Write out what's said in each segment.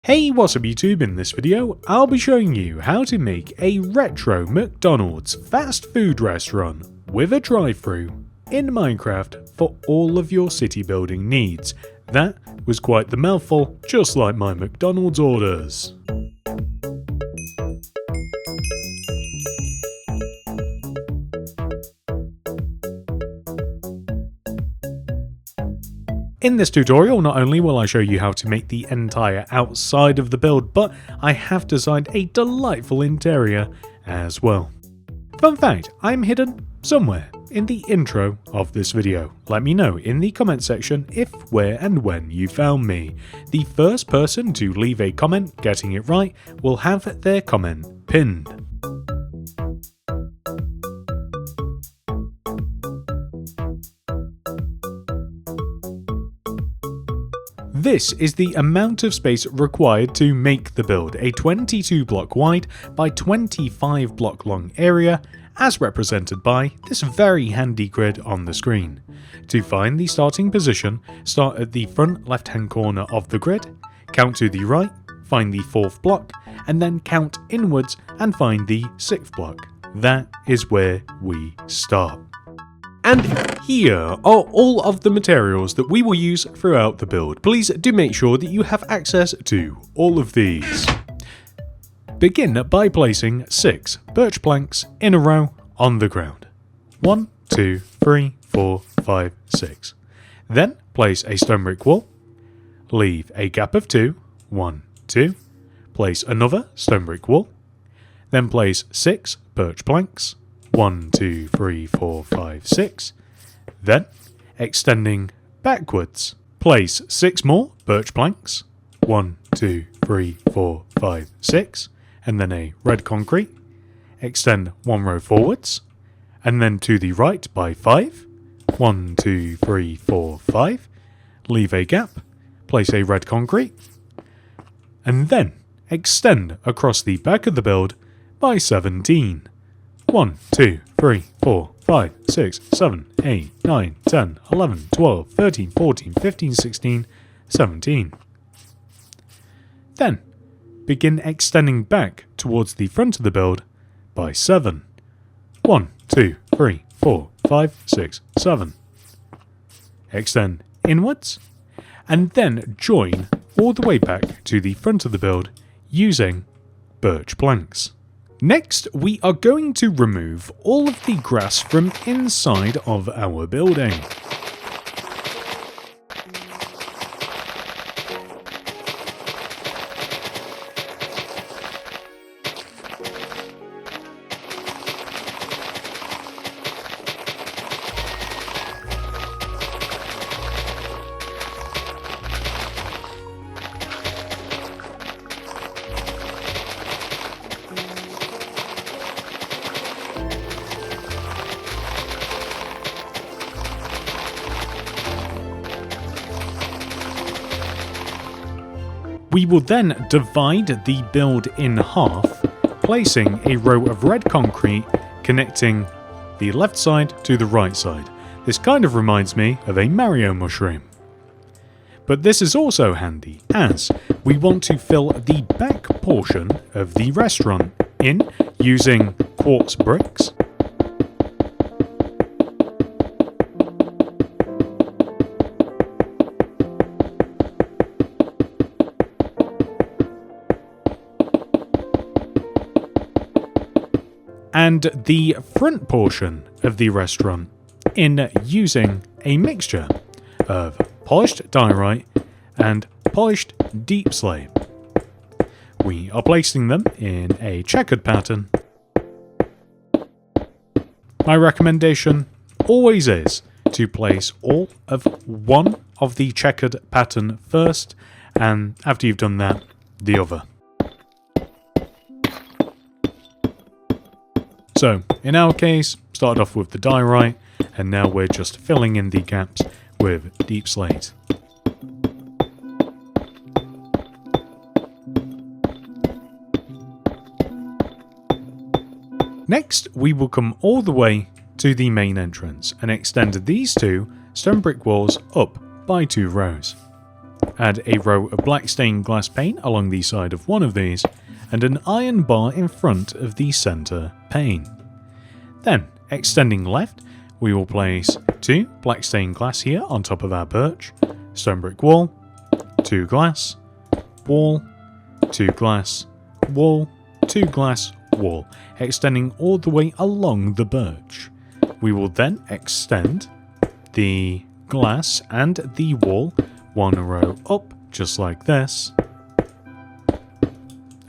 Hey, what's up YouTube? In this video, I'll be showing you how to make a retro McDonald's fast food restaurant with a drive-thru in Minecraft for all of your city building needs. That was quite the mouthful, just like my McDonald's orders. In this tutorial, not only will I show you how to make the entire outside of the build, but I have designed a delightful interior as well. Fun fact, I'm hidden somewhere in the intro of this video. Let me know in the comment section if, where and when you found me. The first person to leave a comment getting it right will have their comment pinned. This is the amount of space required to make the build, a 22 block wide by 25 block long area, as represented by this very handy grid on the screen. To find the starting position, start at the front left hand corner of the grid, count to the right, find the 4th block, and then count inwards and find the 6th block. That is where we start. And here are all of the materials that we will use throughout the build. Please do make sure that you have access to all of these. Begin by placing 6 birch planks in a row on the ground. 1, 2, 3, 4, 5, 6. Then place a stone brick wall. Leave a gap of 2. 1, 2. Place another stone brick wall. Then place 6 birch planks. 1, 2, 3, 4, 5, 6. Then, extending backwards, place 6 more birch planks. 1, 2, 3, 4, 5, 6. And then a red concrete. Extend 1 row forwards. And then to the right by 5. 1, 2, 3, 4, 5. Leave a gap. Place a red concrete. And then, extend across the back of the build by 17. 1, 2, 3, 4, 5, 6, 7, 8, 9, 10, 11, 12, 13, 14, 15, 16, 17. Then, begin extending back towards the front of the build by 7. 1, 2, 3, 4, 5, 6, 7. Extend inwards, and then join all the way back to the front of the build using birch planks. Next, we are going to remove all of the grass from inside of our building. We will then divide the build in half, placing a row of red concrete connecting the left side to the right side. This kind of reminds me of a Mario mushroom. But this is also handy, as we want to fill the back portion of the restaurant in using quartz bricks. And the front portion of the restaurant in using a mixture of polished diorite and polished deep slate. We are placing them in a checkered pattern. My recommendation always is to place all of one of the checkered pattern first, and after you've done that, the other. So, in our case, started off with the diorite, and now we're just filling in the gaps with deep slate. Next, we will come all the way to the main entrance and extend these 2 stone brick walls up by 2 rows. add a row of black stained glass pane along the side of one of these, and an iron bar in front of the center pane. Then, extending left, we will place 2 black stained glass here on top of our birch, stone brick wall, 2 glass, wall, 2 glass, wall, 2 glass, wall, extending all the way along the birch. We will then extend the glass and the wall one row up, just like this.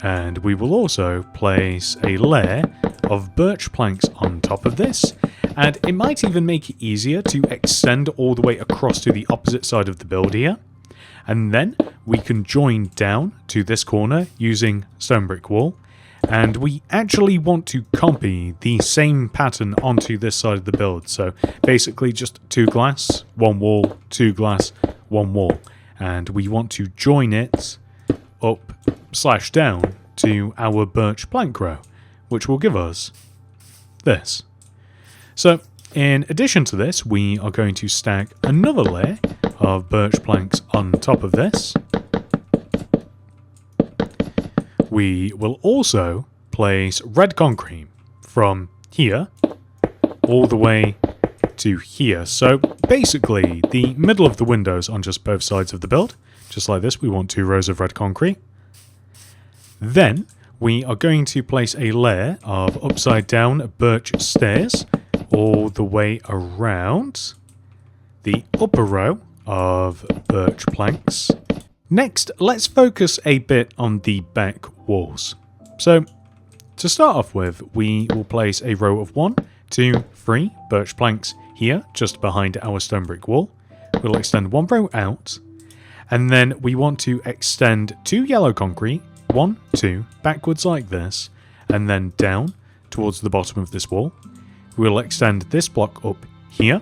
And we will also place a layer of birch planks on top of this, and it might even make it easier to extend all the way across to the opposite side of the build here. And then we can join down to this corner using stone brick wall, and we actually want to copy the same pattern onto this side of the build. So basically just 2 glass, 1 wall, 2 glass, 1 wall, and we want to join it up / down to our birch plank row, which will give us this. So in addition to this, we are going to stack another layer of birch planks on top of this. We will also place red concrete from here all the way to here. So basically the middle of the windows on just both sides of the build, just like this. We want 2 rows of red concrete. Then we are going to place a layer of upside down birch stairs all the way around the upper row of birch planks. Next, let's focus a bit on the back walls. So to start off with, we will place a row of 1, 2, 3 birch planks here, just behind our stone brick wall. We'll extend 1 row out, and then we want to extend 2 yellow concrete, 1, 2, backwards like this, and then down towards the bottom of this wall. We'll extend this block up here,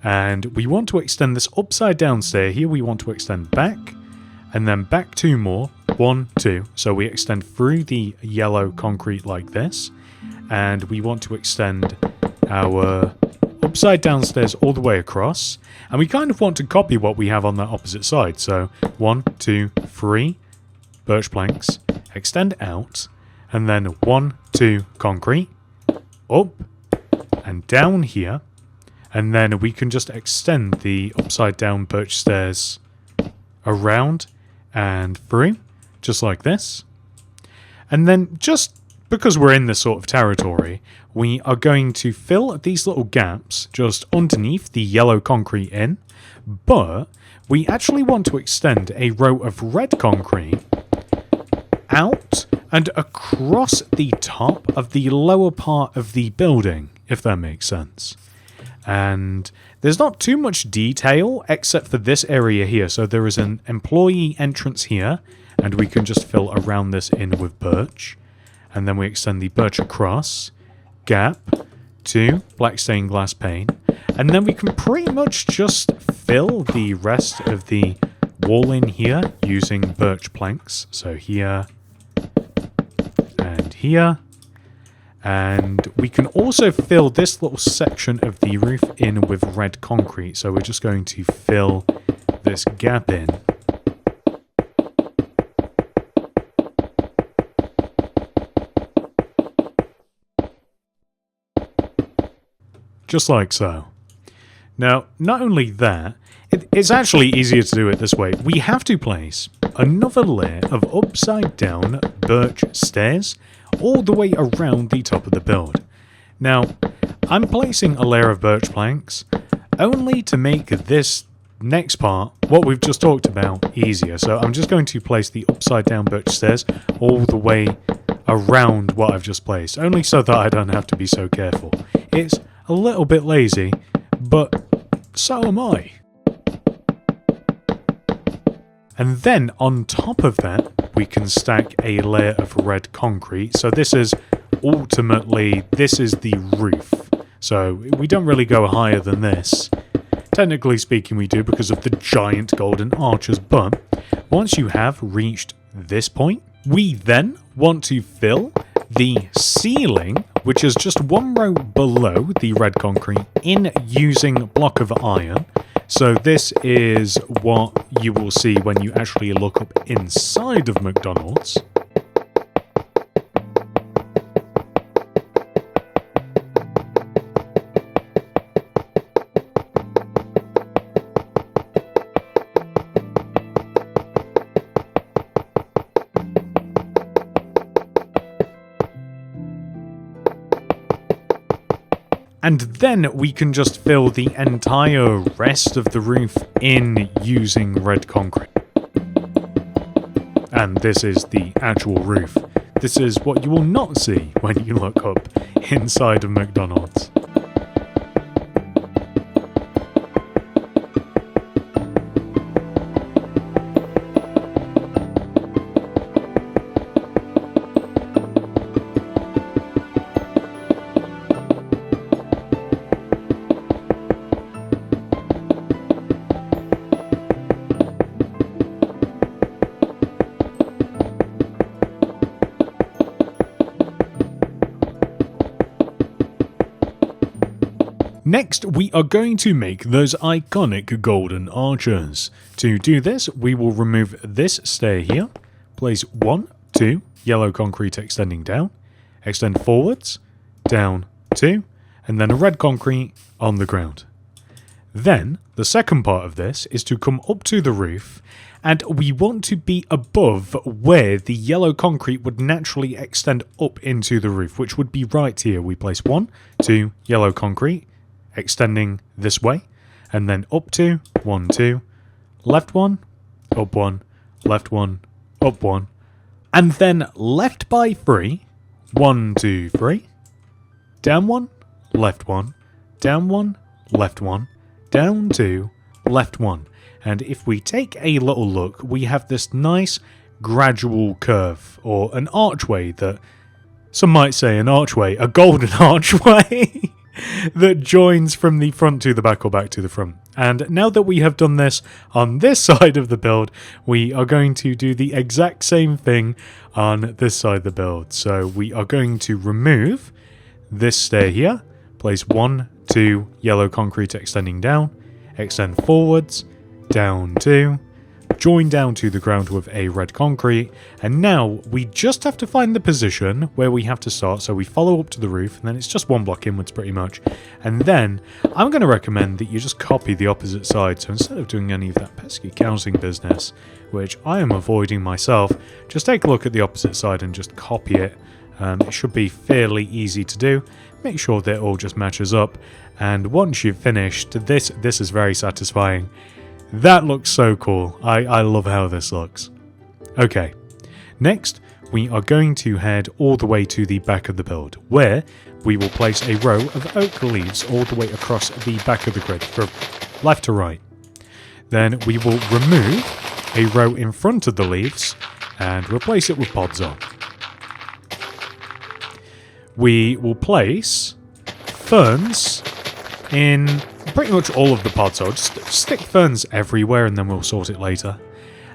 and we want to extend this upside down stair here. We want to extend back, and then back 2 more, 1, 2. So we extend through the yellow concrete like this, and we want to extend our upside down stairs all the way across, and we kind of want to copy what we have on that opposite side. So 1, 2, 3 birch planks, extend out, and then 1, 2 concrete, up and down here, and then we can just extend the upside down birch stairs around and through, just like this. And then just because we're in this sort of territory, we are going to fill these little gaps just underneath the yellow concrete in, but we actually want to extend a row of red concrete out and across the top of the lower part of the building, if that makes sense. And there's not too much detail except for this area here. So there is an employee entrance here, and we can just fill around this in with birch. And then we extend the birch across, gap, 2 black stained glass pane, and then we can pretty much just fill the rest of the wall in here using birch planks. So here and here. And we can also fill this little section of the roof in with red concrete. So we're just going to fill this gap in. Just like so. Now, not only that, it's actually easier to do it this way. We have to place another layer of upside down birch stairs all the way around the top of the build. Now, I'm placing a layer of birch planks only to make this next part, what we've just talked about, easier. So I'm just going to place the upside down birch stairs all the way around what I've just placed, only so that I don't have to be so careful. It's a little bit lazy, but so am I. And then on top of that, we can stack a layer of red concrete. So this is ultimately, this is the roof. So we don't really go higher than this. Technically speaking, we do because of the giant golden arches. But once you have reached this point, we then want to fill the ceiling, which is just 1 row below the red concrete, in using block of iron. So this is what you will see when you actually look up inside of McDonald's. And then we can just fill the entire rest of the roof in using red concrete. And this is the actual roof. This is what you will not see when you look up inside of McDonald's. Next, we are going to make those iconic golden arches. To do this, we will remove this stair here, place 1, 2, yellow concrete extending down, extend forwards, down 2, and then a red concrete on the ground. Then, the second part of this is to come up to the roof, and we want to be above where the yellow concrete would naturally extend up into the roof, which would be right here. We place 1, 2, yellow concrete, extending this way, and then up 2, 1, 2, left 1, up 1, left 1, up 1, and then left by 3, 1, 2, 3, down 1, left 1, down 1, left 1, down 2, left 1. And if we take a little look, we have this nice gradual curve, or an archway that, some might say an archway, a golden archway, that joins from the front to the back or back to the front. And now that we have done this on this side of the build, we are going to do the exact same thing on this side of the build. So we are going to remove this stair here, place 1, 2, yellow concrete extending down, extend forwards, down 2, join down to the ground with a red concrete, and now we just have to find the position where we have to start. So we follow up to the roof, and then it's just 1 block inwards pretty much. And then I'm going to recommend that you just copy the opposite side. So instead of doing any of that pesky counting business, which I am avoiding myself, just take a look at the opposite side and just copy it. It should be fairly easy to do. Make sure that it all just matches up, and once you've finished, this is very satisfying. That looks so cool. I love how this looks. Okay, next we are going to head all the way to the back of the build, where we will place a row of oak leaves all the way across the back of the grid from left to right. Then we will remove a row in front of the leaves and replace it with pods on. We will place ferns in pretty much all of the pods, so just stick ferns everywhere and then we'll sort it later.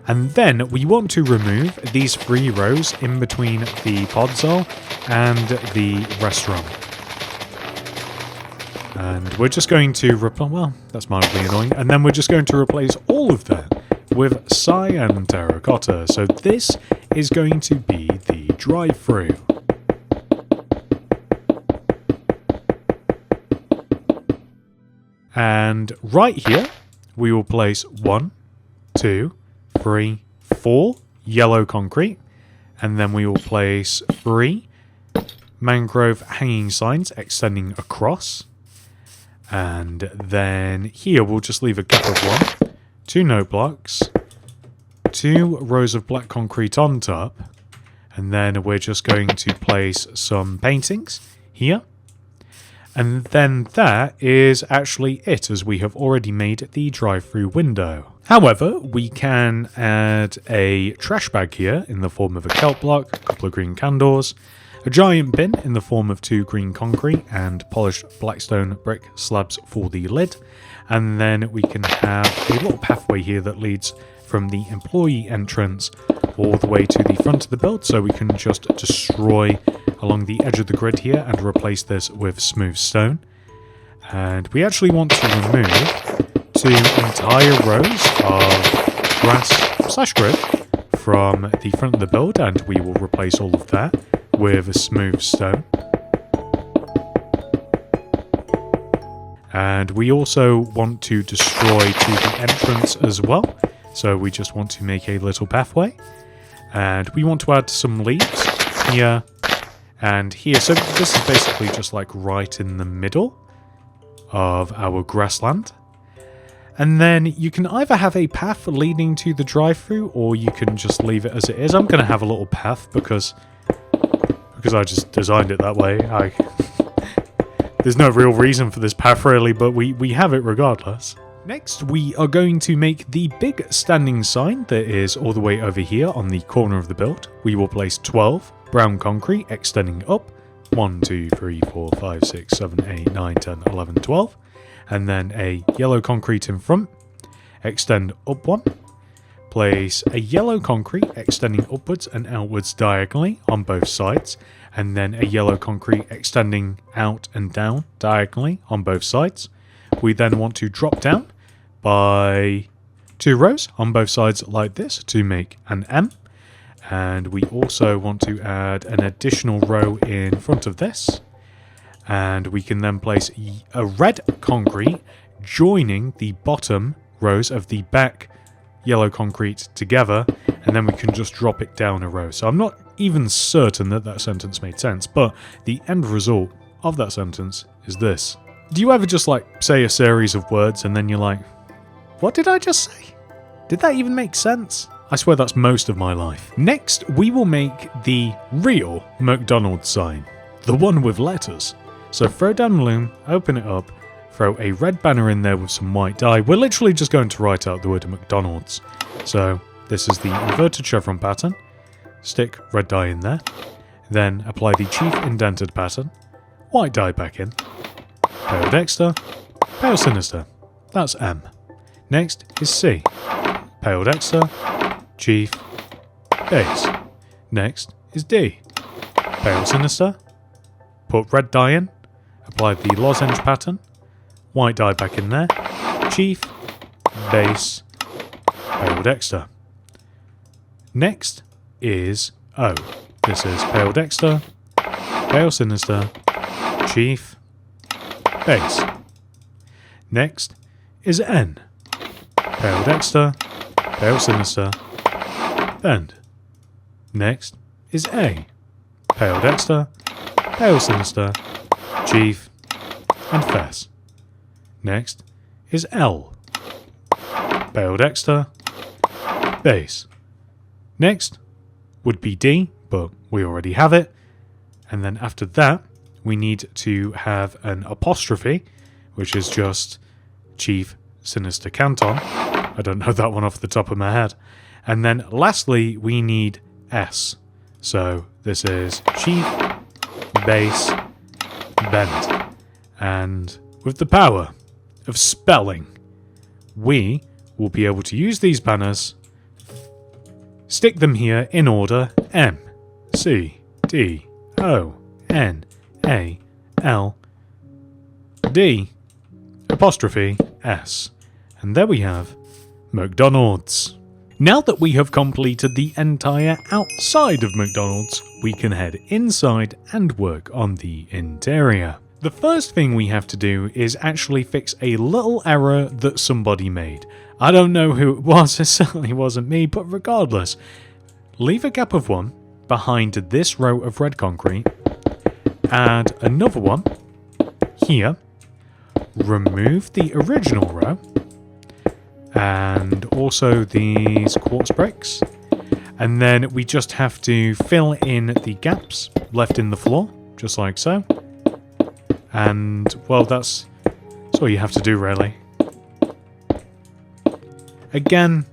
And then we want to remove these 3 rows in between the podzol and the restaurant. And we're just going to well, that's mildly annoying. And then we're just going to replace all of that with cyan terracotta. So this is going to be the drive-thru. And right here, we will place 1, 2, 3, 4 yellow concrete. And then we will place 3 mangrove hanging signs extending across. And then here we'll just leave a gap of 1, 2 note blocks, 2 rows of black concrete on top. And then we're just going to place some paintings here. And then that is actually it, as we have already made the drive-thru window. However, we can add a trash bag here in the form of a kelp block, a couple of green candles, a giant bin in the form of 2 green concrete and polished blackstone brick slabs for the lid. And then we can have a little pathway here that leads from the employee entrance all the way to the front of the build, so we can just destroy along the edge of the grid here and replace this with smooth stone. And we actually want to remove to entire rows of grass/grid from the front of the build, and we will replace all of that with a smooth stone. And we also want to destroy to the entrance as well. So we just want to make a little pathway. And we want to add some leaves here and here. So this is basically just like right in the middle of our grassland. And then you can either have a path leading to the drive-thru, or you can just leave it as it is. I'm going to have a little path because I just designed it that way. There's no real reason for this path really, but we have it regardless. Next, we are going to make the big standing sign that is all the way over here on the corner of the build. We will place 12 brown concrete extending up. 1, 2, 3, 4, 5, 6, 7, 8, 9, 10, 11, 12. And then a yellow concrete in front. Extend up one. Place a yellow concrete extending upwards and outwards diagonally on both sides. And then a yellow concrete extending out and down diagonally on both sides. We then want to drop down by 2 rows on both sides like this to make an M. And we also want to add an additional row in front of this. And we can then place a red concrete joining the bottom rows of the back yellow concrete together, and then we can just drop it down a row. So I'm not even certain that that sentence made sense, but the end result of that sentence is this. Do you ever just like say a series of words and then you're like, what did I just say? Did that even make sense? I swear that's most of my life. Next, we will make the real McDonald's sign. The one with letters. So throw down the loom, open it up, throw a red banner in there with some white dye. We're literally just going to write out the word McDonald's. So this is the inverted chevron pattern. Stick red dye in there. Then apply the chief indented pattern. White dye back in. Pale Dexter. Pale Sinister. That's M. Next is C. Pale Dexter. Chief. Base. Next is D. Pale Sinister. Put red dye in. Apply the lozenge pattern. White dye back in there. Chief. Base. Pale Dexter. Next is O. This is Pale Dexter. Pale Sinister. Chief. Base. Next is N. Pale Dexter. Pale Sinister. Bend. Next is A. Pale Dexter. Pale Sinister. Chief. And Fess. Next is L. Pale Dexter. Base. Next would be D, but we already have it. And then after that, we need to have an apostrophe, which is just Chief Sinister Canton. I don't know that one off the top of my head. And then lastly, we need S. So this is Chief, Base, Bend. And with the power of spelling, we will be able to use these banners, stick them here in order: M, C, D, O, N, A, L, D, apostrophe, S. And there we have McDonald's. Now that we have completed the entire outside of McDonald's, we can head inside and work on the interior. The first thing we have to do is actually fix a little error that somebody made. I don't know who it was, it certainly wasn't me, but regardless, leave a gap of 1 behind this row of red concrete, add another one here, remove the original row, and also these quartz bricks, and then we just have to fill in the gaps left in the floor, just like so. And, well, that's all you have to do, really. Again,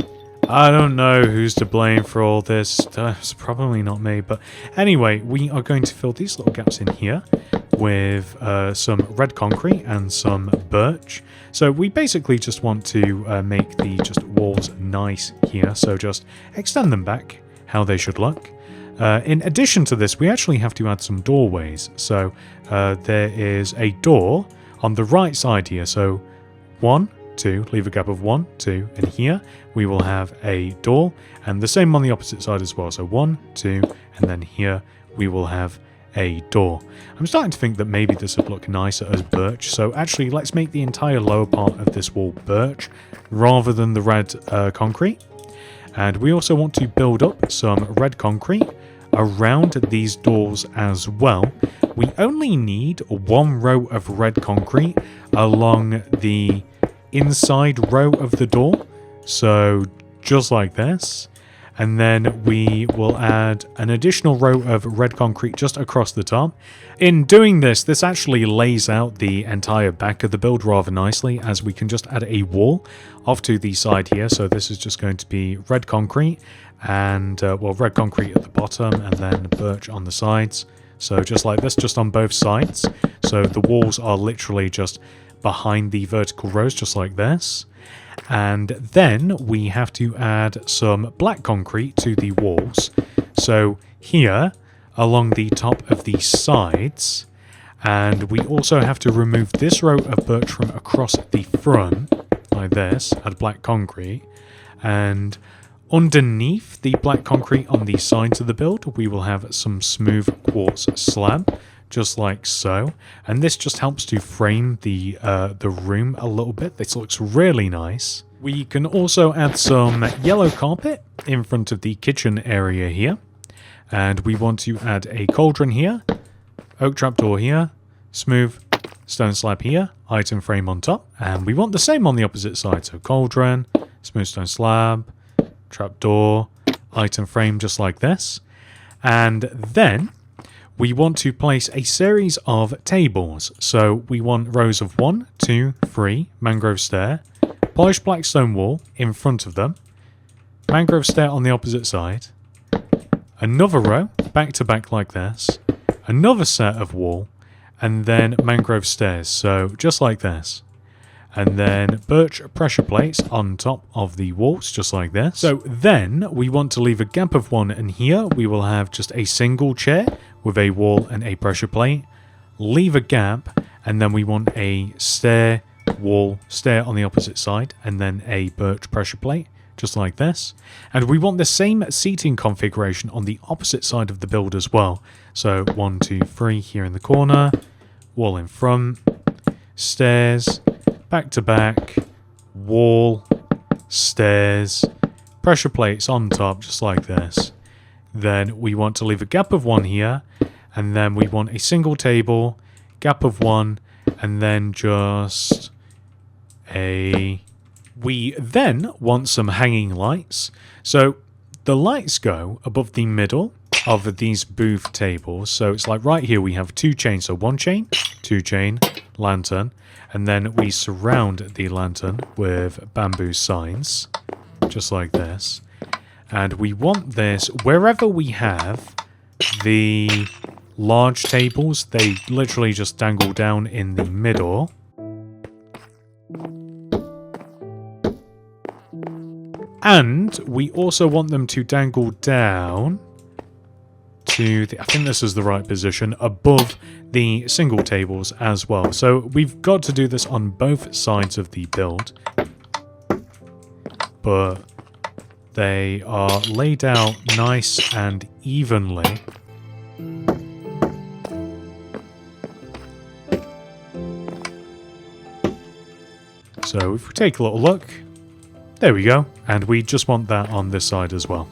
I don't know who's to blame for all this. It's probably not me, but anyway, we are going to fill these little gaps in here with some red concrete and some birch. So we basically just want to make the walls nice here, so just extend them back how they should look. In addition to this, we actually have to add some doorways. So there is a door on the right side here. So 1, 2, leave a gap of 1, 2, and here we will have a door, and the same on the opposite side as well. So 1, 2, and then here we will have a door. I'm starting to think that maybe this would look nicer as birch, so actually let's make the entire lower part of this wall birch rather than the red concrete. And we also want to build up some red concrete around these doors as well. We only need 1 row of red concrete along the inside row of the door, so just like this. And then we will add an additional row of red concrete just across the top. In doing this, this actually lays out the entire back of the build rather nicely, as we can just add a wall off to the side here. So this is just going to be red concrete and, well, red concrete at the bottom and then birch on the sides. So just like this, just on both sides. So the walls are literally just behind the vertical rows, just like this. And then we have to add some black concrete to the walls. So here, along the top of the sides, and we also have to remove this row of birch from across the front, like this, add black concrete. And underneath the black concrete on the sides of the build, we will have some smooth quartz slab, just like so. And this just helps to frame the room a little bit. This looks really nice. We can also add some yellow carpet in front of the kitchen area here. And we want to add a cauldron here, oak trapdoor here, smooth stone slab here, item frame on top. And we want the same on the opposite side. So cauldron, smooth stone slab, trapdoor, item frame, just like this. And then we want to place a series of tables. So we want rows of 1, 2, 3 mangrove stair, polished black stone wall in front of them, mangrove stair on the opposite side, another row back to back like this, another set of wall, and then mangrove stairs. So just like this. And then birch pressure plates on top of the walls, just like this. So then we want to leave a gap of 1, and here we will have just a single chair with a wall and a pressure plate. Leave a gap, and then we want a stair, wall, stair on the opposite side, and then a birch pressure plate, just like this. And we want the same seating configuration on the opposite side of the build as well. So 1, 2, 3 here in the corner, wall in front, stairs, back to back, wall, stairs, pressure plates on top, just like this. Then we want to leave a gap of 1 here, and then we want a single table, gap of 1, and then just a... We then want some hanging lights. So the lights go above the middle of these booth tables. So it's like right here we have 2 chains. So 1 chain, 2 chain, lantern. And then we surround the lantern with bamboo signs, just like this. And we want this wherever we have the large tables, they literally just dangle down in the middle. And we also want them to dangle down to the, I think this is the right position, above the single tables as well. So we've got to do this on both sides of the build, but they are laid out nice and evenly. So if we take a little look, there we go, and we just want that on this side as well.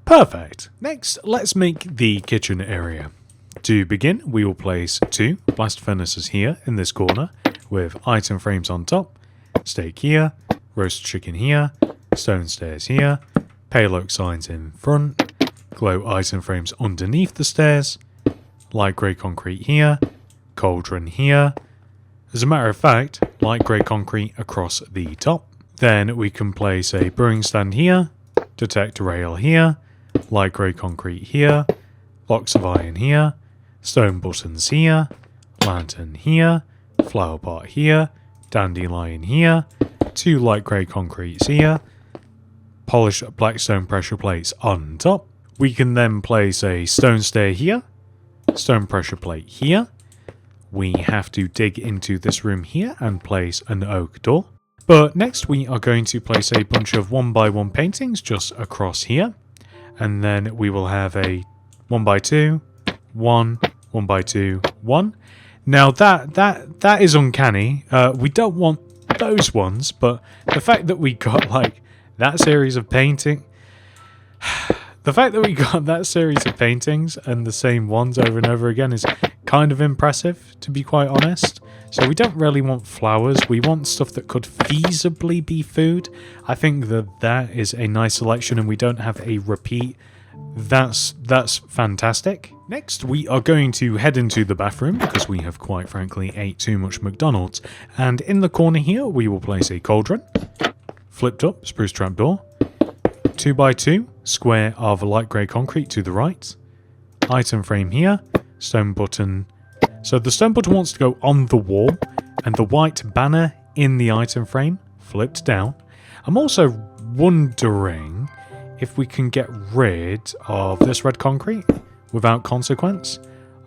Perfect. Next, let's make the kitchen area. To begin, we will place 2 blast furnaces here in this corner with item frames on top, steak here, roast chicken here, stone stairs here, pale oak signs in front, glow item frames underneath the stairs, light grey concrete here, cauldron here. As a matter of fact, light grey concrete across the top. Then we can place a brewing stand here, detector rail here, light grey concrete here, blocks of iron here, stone buttons here, lantern here, flower pot here, dandelion here, 2 light grey concretes here, polished black stone pressure plates on top. We can then place a stone stair here, stone pressure plate here. We have to dig into this room here and place an oak door. But next we are going to place a bunch of 1x1 paintings just across here. And then we will have a 1x2, 1, 1x2, 1. Now that is uncanny. We don't want those ones, but the fact that we got like that series of painting... The fact that we got that series of paintings and the same ones over and over again is kind of impressive, to be quite honest. So we don't really want flowers, we want stuff that could feasibly be food. I think that is a nice selection and we don't have a repeat. That's fantastic. Next, we are going to head into the bathroom because we have quite frankly ate too much McDonald's. And in the corner here, we will place a cauldron, flipped up spruce trapdoor, 2x2 square of light grey concrete to the right, item frame here, stone button. So the stone button wants to go on the wall and the white banner in the item frame flipped down. I'm also wondering if we can get rid of this red concrete without consequence.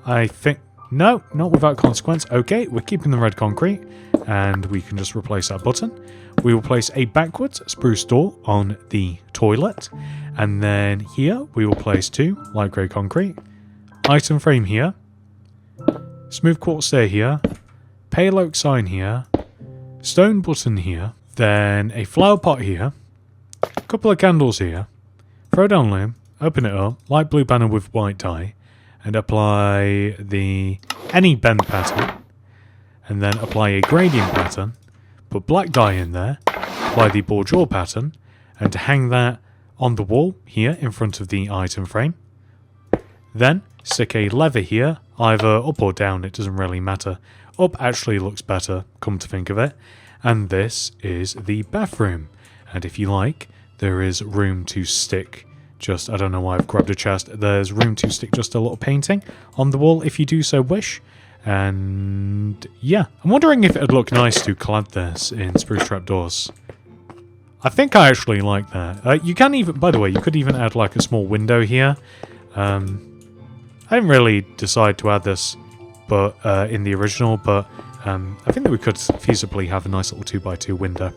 I think... No, not without consequence. Okay, we're keeping the red concrete and we can just replace that button. We will place a backwards spruce door on the toilet. And then here we will place 2 light grey concrete. Item frame here. Smooth quartz stair here. Pale oak sign here. Stone button here. Then a flower pot here. A couple of candles here. Throw down lamp. Open it up. Light blue banner with white dye. And apply any bend pattern. And then apply a gradient pattern. Put black dye in there. Apply the bourgeois pattern. And hang that on the wall here in front of the item frame. Then stick a lever here, either up or down, it doesn't really matter. Up actually looks better, come to think of it. And this is the bathroom. And if you like, there is room to stick just, I don't know why I've grabbed a chest, there's room to stick just a little painting on the wall if you do so wish. And yeah, I'm wondering if it would look nice to clad this in spruce trapdoors. I think I actually like that. You can even, by the way, you could even add like a small window here. I didn't really decide to add this but in the original, but I think that we could feasibly have a nice little 2x2 window.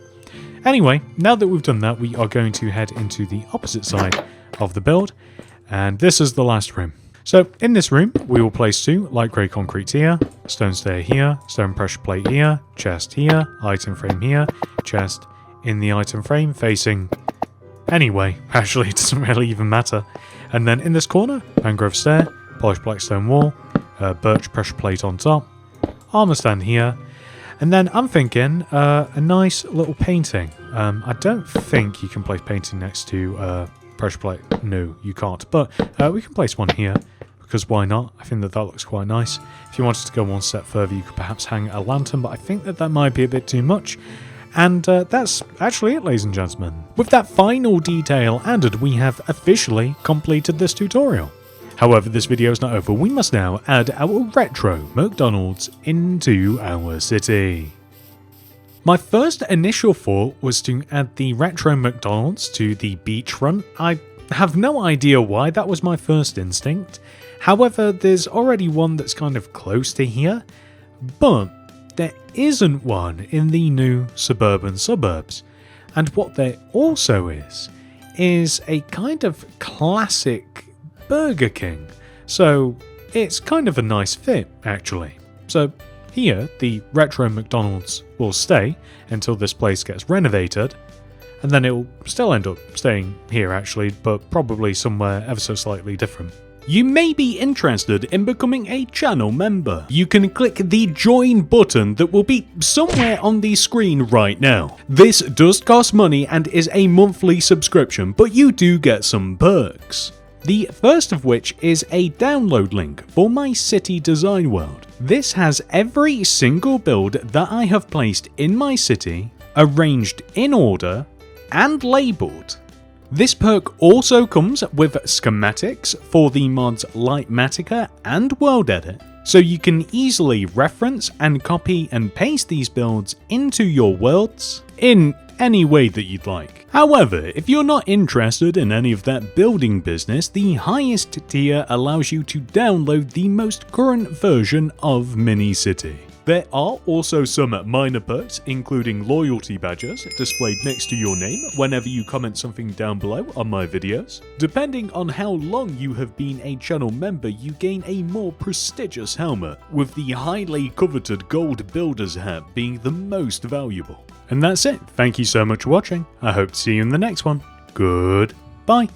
Anyway, now that we've done that, we are going to head into the opposite side of the build, and this is the last room. So in this room, we will place 2 light grey concrete here, stone stair here, stone pressure plate here, chest here, item frame here, chest in the item frame facing anyway. Actually, it doesn't really even matter. And then in this corner, mangrove stair, polished black stone wall, birch pressure plate on top, armor stand here, and then I'm thinking a nice little painting. I don't think you can place painting next to pressure plate. No, you can't. But we can place one here, because why not? I think that looks quite nice. If you wanted to go one step further, you could perhaps hang a lantern, but I think that might be a bit too much. And that's actually it, ladies and gentlemen. With that final detail added, we have officially completed this tutorial. However, this video is not over. We must now add our retro McDonald's into our city. My first initial thought was to add the retro McDonald's to the beachfront. I have no idea why that was my first instinct. However, there's already one that's kind of close to here, but there isn't one in the new suburban suburbs. And what there also is a kind of classic Burger King. So it's kind of a nice fit, actually. So here, the retro McDonald's will stay until this place gets renovated, and then it will still end up staying here, actually, but probably somewhere ever so slightly different. you may be interested in becoming a channel member. You can click the join button that will be somewhere on the screen right now. This does cost money and is a monthly subscription, but you do get some perks. The first of which is a download link for my city design world. This has every single build that I have placed in my city, arranged in order, and labeled. This perk also comes with schematics for the mods Lightmatica and World Edit, so you can easily reference and copy and paste these builds into your worlds in any way that you'd like. However, if you're not interested in any of that building business, the highest tier allows you to download the most current version of Mini-City. There are also some minor perks, including loyalty badges displayed next to your name whenever you comment something down below on my videos. Depending on how long you have been a channel member, you gain a more prestigious helmet, with the highly coveted gold builder's hat being the most valuable. And that's it. Thank you so much for watching. I hope to see you in the next one. Goodbye.